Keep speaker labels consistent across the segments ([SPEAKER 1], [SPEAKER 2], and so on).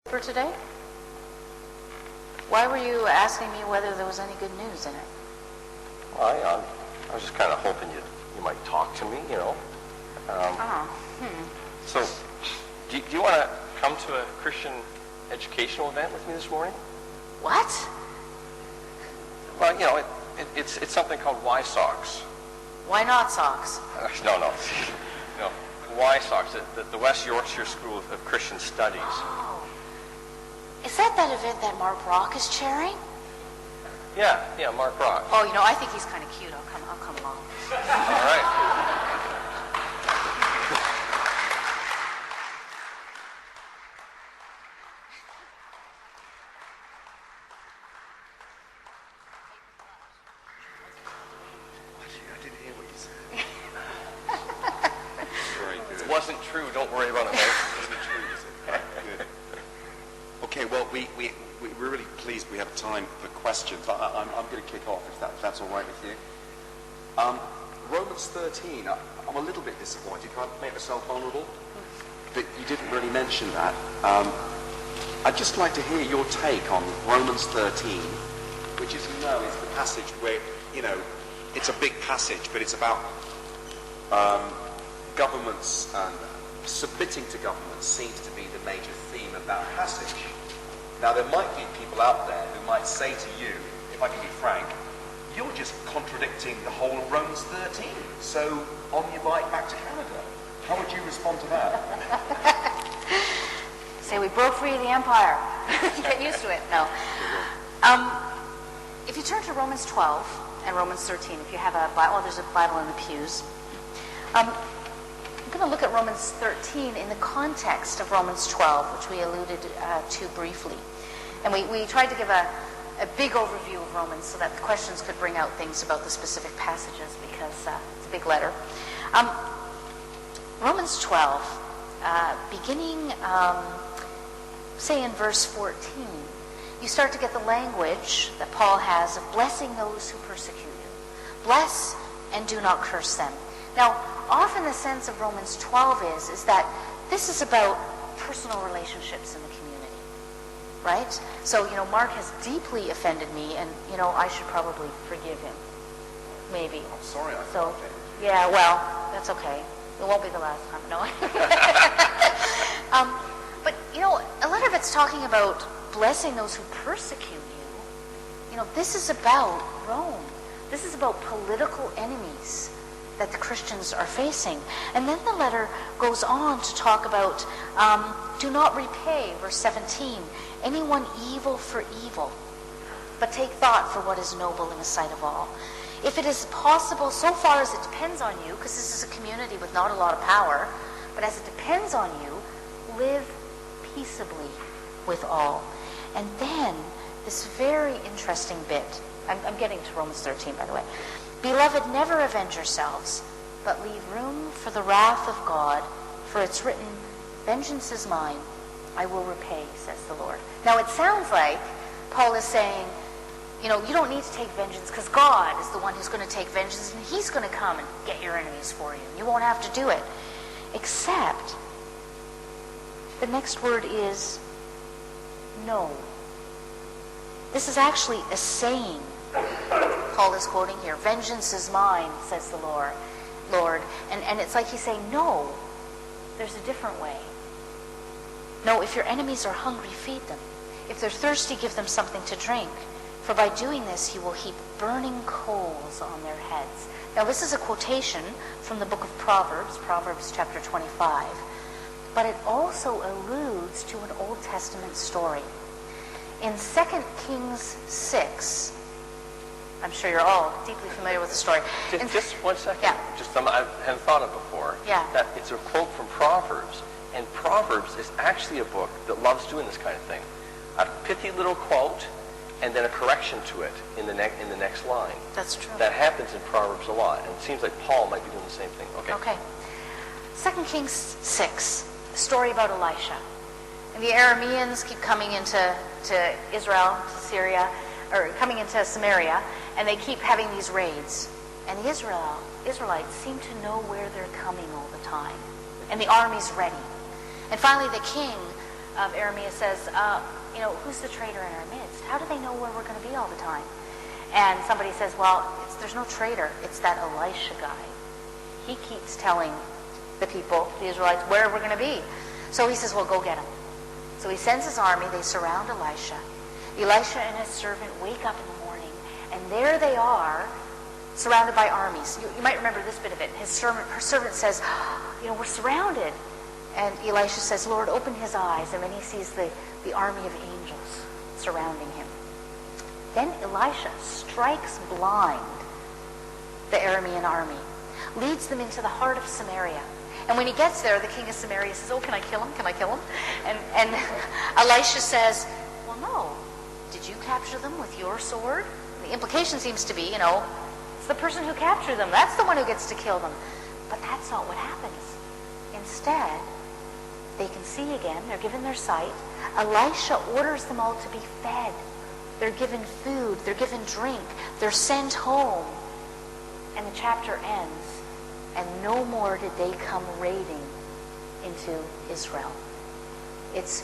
[SPEAKER 1] For today? Why were you asking me whether there was any good news in it?
[SPEAKER 2] Well, I was just kind of hoping you might talk to me, you know. So, do you want to come to a Christian educational event with me this morning?
[SPEAKER 1] What?
[SPEAKER 2] Well, you know, it's something called Y Socks.
[SPEAKER 1] Why not socks?
[SPEAKER 2] No. No, Y Socks, the West Yorkshire School of Christian Studies.
[SPEAKER 1] Oh. Is that event that Mark Brock is chairing?
[SPEAKER 2] Yeah, Mark Brock.
[SPEAKER 1] Oh, I think he's kind of cute. I'll come along.
[SPEAKER 2] All right.
[SPEAKER 3] I didn't hear what you said. Very good.
[SPEAKER 2] It wasn't true. Don't worry about it.
[SPEAKER 3] It wasn't true, is it? Good. Okay, well, we're really pleased we have time for questions. I'm going to kick off if that's all right with you. Romans 13, I'm a little bit disappointed. Can I make myself vulnerable? That you didn't really mention that. I'd just like to hear your take on Romans 13, which, as you know, is the passage where, it's a big passage, but it's about governments and submitting to governments seems to be the major theme of that passage. Now, there might be people out there who might say to you, if I can be frank, you're just contradicting the whole of Romans 13. So, on your bike back to Canada. How would you respond to that?
[SPEAKER 1] Say we broke free of the empire. Get used to it. No. If you turn to Romans 12 and Romans 13, if you have a Bible, there's a Bible in the pews. I'm going to look at Romans 13 in the context of Romans 12, which we alluded to briefly. And we tried to give a big overview of Romans so that the questions could bring out things about the specific passages because it's a big letter. Romans 12, beginning, say in verse 14, you start to get the language that Paul has of blessing those who persecute you. Bless and do not curse them. Now, often the sense of Romans 12 is that this is about personal relationships in the community, right? So, Mark has deeply offended me, and, I should probably forgive him. Maybe.
[SPEAKER 3] I'm sorry I
[SPEAKER 1] So,
[SPEAKER 3] offended you.
[SPEAKER 1] yeah, well, that's okay. It won't be the last time, no. But, a lot of it's talking about blessing those who persecute you. This is about Rome. This is about political enemies that the Christians are facing. And then the letter goes on to talk about do not repay, verse 17, anyone evil for evil, but take thought for what is noble in the sight of all. If it is possible, so far as it depends on you, because this is a community with not a lot of power, but as it depends on you, live peaceably with all. And then this very interesting bit, I'm getting to Romans 13, by the way. Beloved, never avenge yourselves, but leave room for the wrath of God, for it's written, vengeance is mine, I will repay, says the Lord. Now it sounds like Paul is saying, you don't need to take vengeance because God is the one who's going to take vengeance and he's going to come and get your enemies for you. You won't have to do it. Except the next word is no. This is actually a saying. Paul is quoting here, vengeance is mine, says the Lord. And it's like he's saying, no, there's a different way. No, if your enemies are hungry, feed them. If they're thirsty, give them something to drink. For by doing this, you will heap burning coals on their heads. Now, this is a quotation from the book of Proverbs chapter 25. But it also alludes to an Old Testament story. In 2 Kings 6, I'm sure you're all deeply familiar with the story.
[SPEAKER 2] Just 1 second.
[SPEAKER 1] Yeah.
[SPEAKER 2] Just something I hadn't thought of before.
[SPEAKER 1] Yeah.
[SPEAKER 2] That it's a quote from Proverbs, and Proverbs is actually a book that loves doing this kind of thing. A pithy little quote, and then a correction to it in the next line.
[SPEAKER 1] That's true.
[SPEAKER 2] That happens in Proverbs a lot, and it seems like Paul might be doing the same thing.
[SPEAKER 1] Okay. 2 Kings 6, a story about Elisha. And the Arameans keep coming into Israel, to Syria, or coming into Samaria, and they keep having these raids. And the Israelites seem to know where they're coming all the time. And the army's ready. And finally the king of Arameus says, who's the traitor in our midst? How do they know where we're going to be all the time? And somebody says, well, there's no traitor. It's that Elisha guy. He keeps telling the people, the Israelites, where we're going to be. So he says, well, go get him. So he sends his army. They surround Elisha. Elisha and his servant wake up in the morning, and there they are, surrounded by armies. You might remember this bit of it. Her servant says, we're surrounded. And Elisha says, Lord, open his eyes. And then he sees the army of angels surrounding him. Then Elisha strikes blind the Aramean army, leads them into the heart of Samaria. And when he gets there, the king of Samaria says, oh, can I kill him? Can I kill him? And Elisha says, well, no. Did you capture them with your sword? The implication seems to be, it's the person who captured them. That's the one who gets to kill them. But that's not what happens. Instead, they can see again. They're given their sight. Elisha orders them all to be fed. They're given food. They're given drink. They're sent home. And the chapter ends. And no more did they come raiding into Israel. It's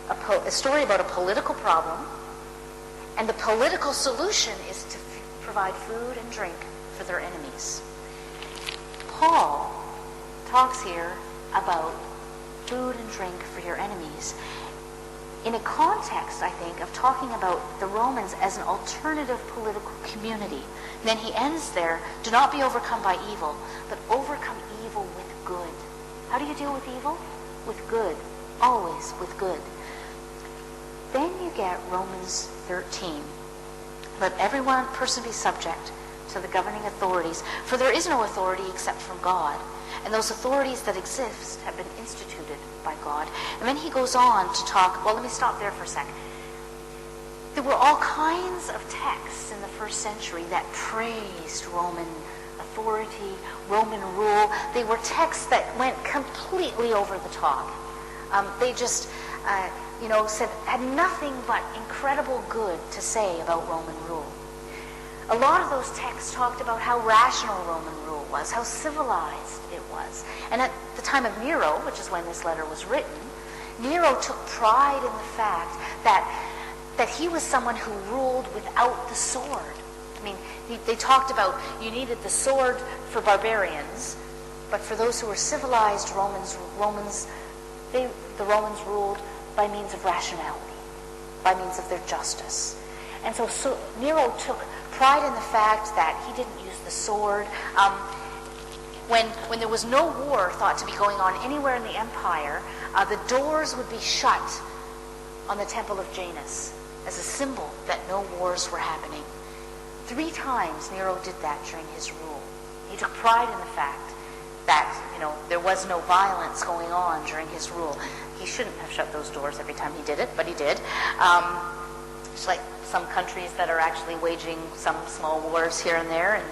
[SPEAKER 1] a story about a political problem. And the political solution is to provide food and drink for their enemies. Paul talks here about food and drink for your enemies in a context, I think, of talking about the Romans as an alternative political community. And then he ends there, do not be overcome by evil, but overcome evil with good. How do you deal with evil? With good. Always with good. Then you get Romans 13. Let every person be subject to the governing authorities, for there is no authority except from God. And those authorities that exist have been instituted by God. And then he goes on to talk, well, let me stop there for a sec. There were all kinds of texts in the first century that praised Roman authority, Roman rule. They were texts that went completely over the top. They just, had nothing but incredible good to say about Roman rule. A lot of those texts talked about how rational Roman rule was, how civilized it was. And at the time of Nero, which is when this letter was written, Nero took pride in the fact that he was someone who ruled without the sword. I mean, they talked about you needed the sword for barbarians, but for those who were civilized the Romans ruled by means of rationality, by means of their justice. And so Nero took pride in the fact that he didn't use the sword. When there was no war thought to be going on anywhere in the empire, the doors would be shut on the temple of Janus as a symbol that no wars were happening. 3 times Nero did that during his rule. He took pride in the fact that, there was no violence going on during his rule. He shouldn't have shut those doors every time he did it, but he did. It's like some countries that are actually waging some small wars here and there, and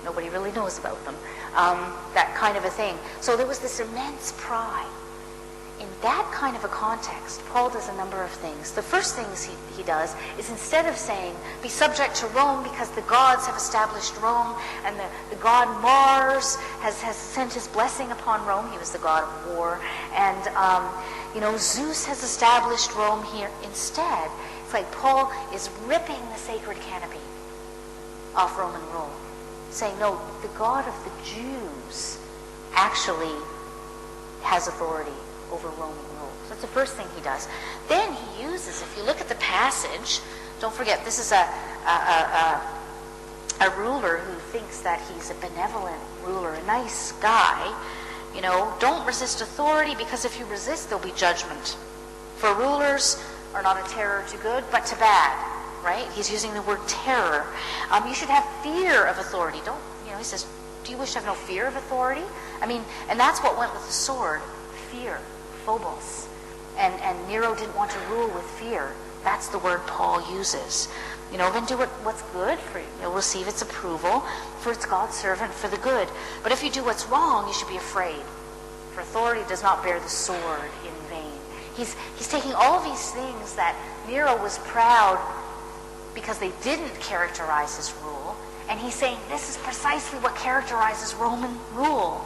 [SPEAKER 1] nobody really knows about them. That kind of a thing. So there was this immense pride. In that kind of a context, Paul does a number of things. The first things he does is, instead of saying, be subject to Rome because the gods have established Rome, and the god Mars has sent his blessing upon Rome. He was the god of war. And, Zeus has established Rome here. Instead, it's like Paul is ripping the sacred canopy off Roman rule, saying, no, the God of the Jews actually has authority over Roman rule. So that's the first thing he does. Then he uses, if you look at the passage, don't forget, this is a ruler who thinks that he's a benevolent ruler, a nice guy. Don't resist authority, because if you resist, there'll be judgment. For rulers are not a terror to good, but to bad, right? He's using the word terror. You should have fear of authority. He says, do you wish to have no fear of authority? And that's what went with the sword, fear, phobos. And Nero didn't want to rule with fear. That's the word Paul uses. Then do what's good for you. You'll receive its approval, for it's God's servant for the good. But if you do what's wrong, you should be afraid. For authority does not bear the sword in vain. He's taking all these things that Nero was proud because they didn't characterize his rule, and he's saying this is precisely what characterizes Roman rule.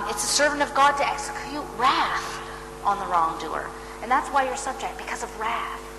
[SPEAKER 1] It's a servant of God to execute wrath on the wrongdoer. And that's why you're subject, because of wrath.